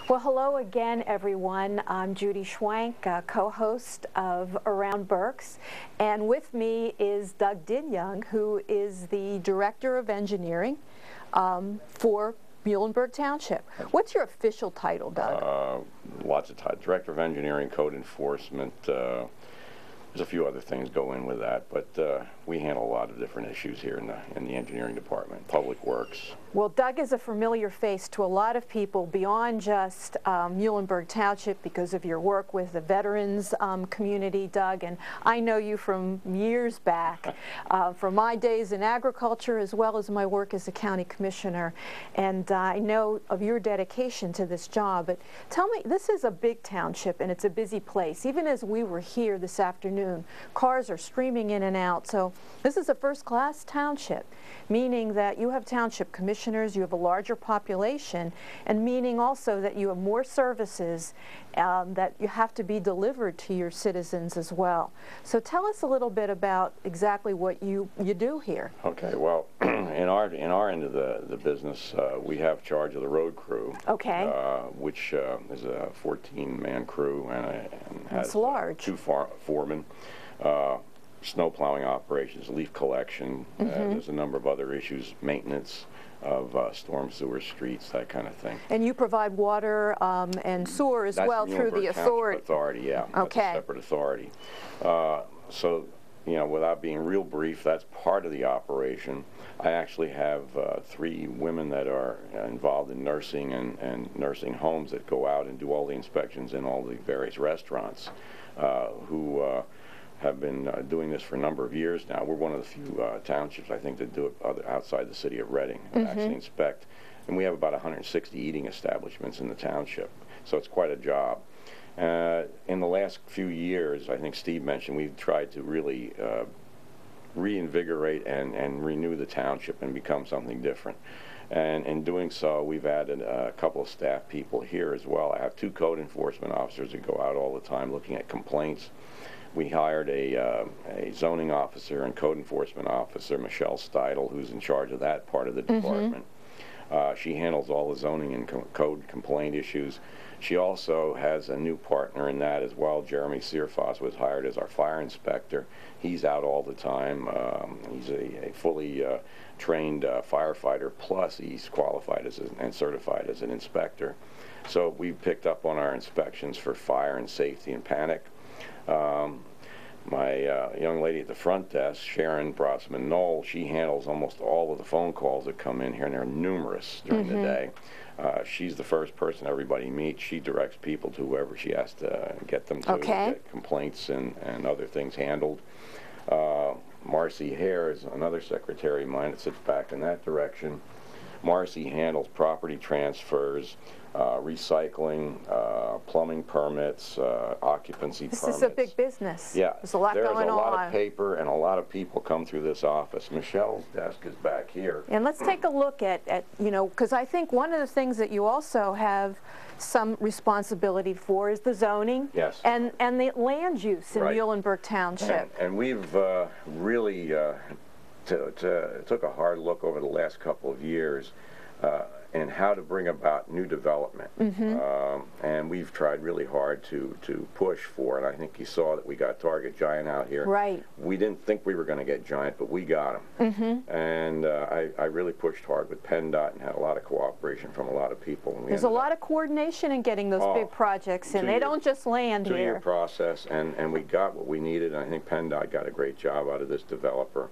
Well, hello again, everyone. I'm Judy Schwank, co-host of Around Berks, and with me is Doug Dinyoung, who is the Director of Engineering for Muhlenberg Township. What's your official title, Doug? Lots of titles. Director of Engineering, Code Enforcement. There's a few other things go in with that, but we handle a lot of different issues here in the engineering department. Public Works. Well, Doug is a familiar face to a lot of people beyond just Muhlenberg Township because of your work with the veterans community, Doug, and I know you from years back, from my days in agriculture as well as my work as a county commissioner, and I know of your dedication to this job. But tell me, this is a big township and it's a busy place. Even as we were here this afternoon, cars are streaming in and out, so this is a first-class township, meaning that you have township commissioners, you have a larger population, and meaning also that you have more services that you have to be delivered to your citizens as well. So tell us a little bit about exactly what you do here. Okay, well, in our end of the business, we have charge of the road crew. Okay. Which is a 14-man crew and has large. Two foremen. Snow plowing operations, leaf collection. There's a number of other issues, maintenance of storm sewer streets, that kind of thing. And you provide water and sewer as well through the authority. Yeah. Okay. That's a separate authority. So, you know, without being real brief, that's part of the operation. I actually have 3 women that are involved in nursing and nursing homes that go out and do all the inspections in all the various restaurants who have been doing this for a number of years now. We're one of the few townships, I think, that do it outside the city of Reading and actually inspect. And we have about 160 eating establishments in the township, so it's quite a job. In the last few years, I think Steve mentioned, we've tried to really reinvigorate and renew the township and become something different. And in doing so, we've added a couple of staff people here as well. I have 2 code enforcement officers that go out all the time looking at complaints. We hired a zoning officer and code enforcement officer, Michelle Steidel, who's in charge of that part of the department. She handles all the zoning and code complaint issues. She also has a new partner in that as well. Jeremy Searfoss was hired as our fire inspector. He's out all the time. He's a fully trained firefighter, plus he's qualified and certified as an inspector. So we've picked up on our inspections for fire and safety and panic. My young lady at the front desk, Sharon Brossman-Knoll, she handles almost all of the phone calls that come in here, and they're numerous during the day. She's the first person everybody meets. She directs people to whoever she has to get them to get complaints and other things handled. Marcy Hare is another secretary of mine that sits back in that direction. Marcy handles property transfers, recycling, plumbing permits, occupancy permits. This is a big business. Yeah. There's a lot going on. There's a lot of paper and a lot of people come through this office. Michelle's desk is back here. And let's take a look at you know, because I think one of the things that you also have some responsibility for is the zoning and the land use in Muhlenberg Township. And we've really took a hard look over the last couple of years and how to bring about new development. And we've tried really hard to push for it. I think you saw that we got Target Giant out here. Right. We didn't think we were going to get Giant, but we got them. And I really pushed hard with PennDOT and had a lot of cooperation from a lot of people. There's a lot of coordination in getting those big projects, and they don't just land here. 2-year process, and we got what we needed, and I think PennDOT got a great job out of this developer.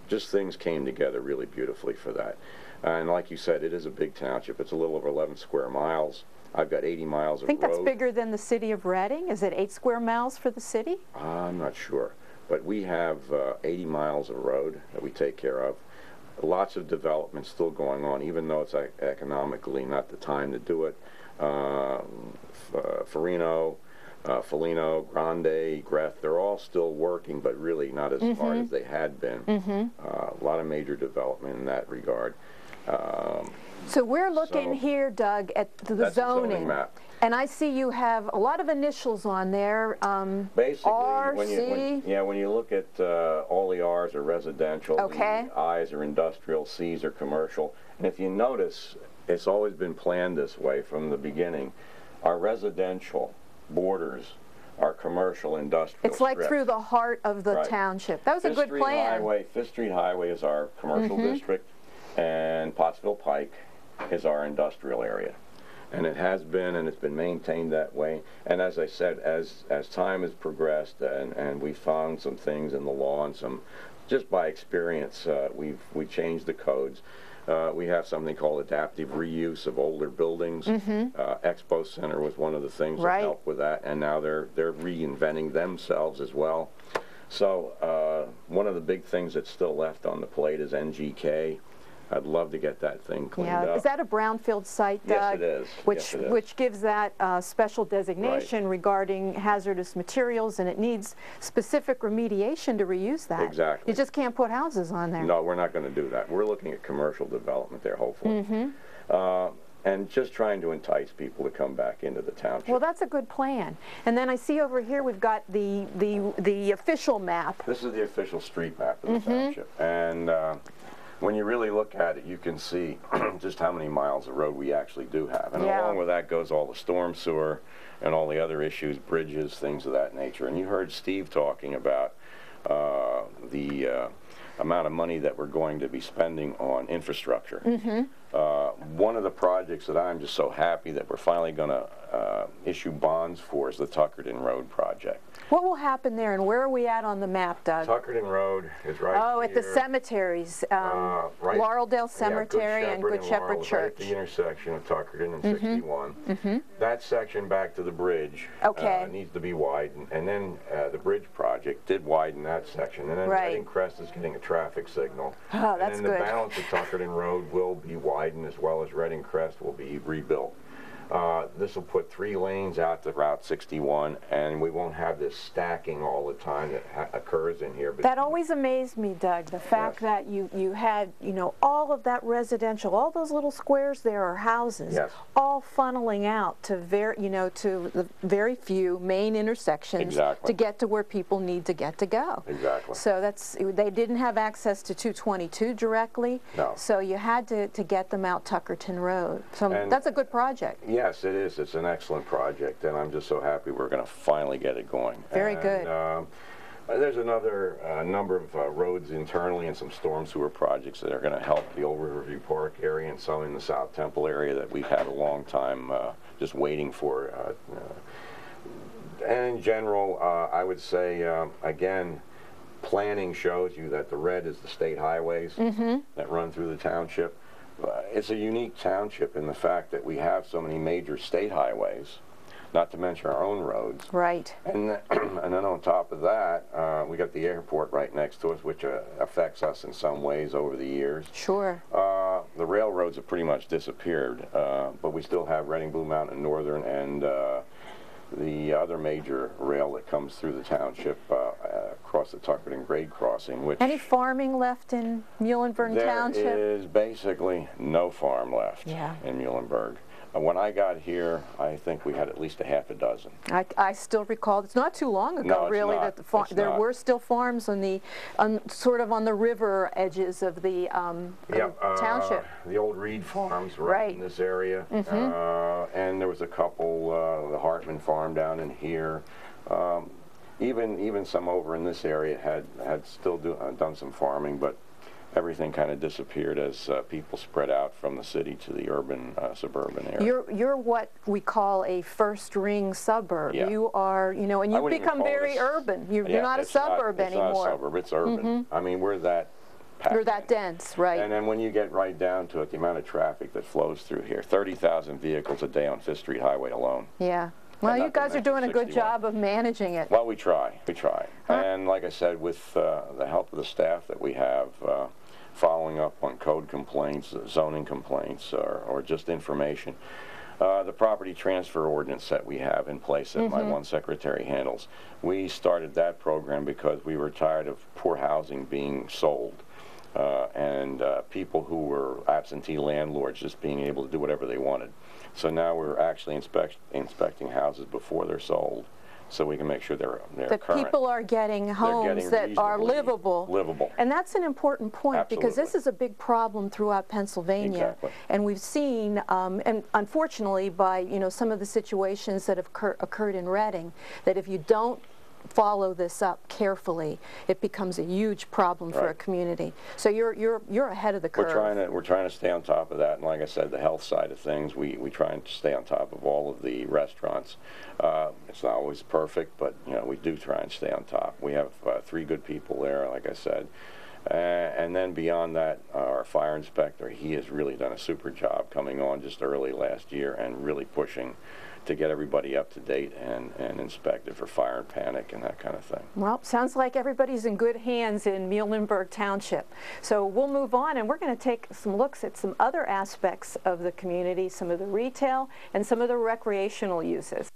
Just things came together really beautifully for that. And like you said, it is a big township. It's a little over 11 square miles. I've got 80 miles of road. I think that's bigger than the city of Reading. Is it 8 square miles for the city? I'm not sure. But we have 80 miles of road that we take care of. Lots of development still going on, even though it's economically not the time to do it. Farino, Felino, Grande, Greff, they're all still working, but really not as hard as they had been. A lot of major development in that regard. So we're looking here, Doug, at the zoning map. And I see you have a lot of initials on there. Basically, R, when you look at all the R's are residential, the I's are industrial, C's are commercial. And if you notice, it's always been planned this way from the beginning. Our residential borders our commercial industrial It's like strip. through the heart of the Right. township. That was a good plan. Fifth Street Highway is our commercial district, and Pottsville Pike is our industrial area. And it has been, and it's been maintained that way. And as I said, as time has progressed, and we found some things in the law, and some, just by experience, we changed the codes. We have something called adaptive reuse of older buildings. Expo Center was one of the things that helped with that, and now they're reinventing themselves as well. So one of the big things that's still left on the plate is NGK. I'd love to get that thing cleaned up. Is that a brownfield site, Doug? Yes, it is. Which gives that special designation regarding hazardous materials, and it needs specific remediation to reuse that. Exactly. You just can't put houses on there. No, we're not going to do that. We're looking at commercial development there, hopefully. And just trying to entice people to come back into the township. Well, that's a good plan. And then I see over here we've got the official map. This is the official street map of the township. And when you really look at it, you can see just how many miles of road we actually do have. And along with that goes all the storm sewer and all the other issues, bridges, things of that nature. And you heard Steve talking about the amount of money that we're going to be spending on infrastructure. One of the projects that I'm just so happy that we're finally going to issue bonds for is the Tuckerton Road project. What will happen there, and where are we at on the map, Doug? Tuckerton Road is right here. At the cemeteries. Laureldale Cemetery and Good Shepherd Church. Right at the intersection of Tuckerton and 61. That section back to the bridge needs to be widened. And then the bridge project did widen that section. And then Reading Crest is getting a traffic signal. Oh, that's and then good. The balance of Tuckerton Road will be widened, as well as Reading Crest will be rebuilt. This will put 3 lanes out to Route 61, and we won't have this stacking all the time that occurs in here. But that always amazed me, Doug, the fact that you had, all of that residential, all those little squares there are houses, all funneling out to to the very few main intersections to get to where people need to get to go. Exactly. So they didn't have access to 222 directly, so you had to get them out Tuckerton Road. So that's a good project. Yes, it is. It's an excellent project, and I'm just so happy we're going to finally get it going. Very good. There's another number of roads internally and some storm sewer projects that are going to help the Old Riverview Park area and some in the South Temple area that we've had a long time just waiting for. And in general, I would say, again, planning shows you that the red is the state highways that run through the township. It's a unique township in the fact that we have so many major state highways, not to mention our own roads. Right. And then on top of that, we got the airport right next to us, which affects us in some ways over the years. Sure. The railroads have pretty much disappeared, but we still have Reading, Blue Mountain, and Northern, and the other major rail that comes through the township across the Tuckerton grade crossing. Which any farming left in Muhlenberg Township? There is basically no farm left in Muhlenberg. When I got here, I think we had at least a half a dozen. I still recall, it's not too long ago, really, that there were still farms on sort of on the river edges of the township. The old Reed farms right in this area, and there was a couple, the Hartman farm down in here. Even some over in this area had still done some farming, but everything kind of disappeared as people spread out from the city to the urban, suburban area. You're what we call a first ring suburb. You are, and you've become very urban. You're not a suburb anymore. It's not a suburb, it's urban. I mean, we're that packed. You're that dense, right. And then when you get right down to it, the amount of traffic that flows through here, 30,000 vehicles a day on Fifth Street Highway alone. Yeah. Well, you guys are doing a good job of managing it. Well, we try. And like I said, with the help of the staff that we have, following up on code complaints, zoning complaints, or just information, the property transfer ordinance that we have in place that my one secretary handles, we started that program because we were tired of poor housing being sold. And people who were absentee landlords just being able to do whatever they wanted. So now we're actually inspecting houses before they're sold so we can make sure they're that current. people are getting homes that are livable. And that's an important point. Absolutely. Because this is a big problem throughout Pennsylvania. Exactly. And we've seen, and unfortunately by some of the situations that have occurred in Reading, that if you don't follow this up carefully, it becomes a huge problem for a community. So you're ahead of the curve. We're trying to stay on top of that, and like I said, the health side of things, we try and stay on top of all of the restaurants. It's not always perfect, but we do try and stay on top. We have 3 good people there, like I said. And then beyond that, our fire inspector, he has really done a super job coming on just early last year and really pushing to get everybody up to date and inspected for fire and panic and that kind of thing. Well, sounds like everybody's in good hands in Muhlenberg Township. So we'll move on, and we're going to take some looks at some other aspects of the community, some of the retail and some of the recreational uses.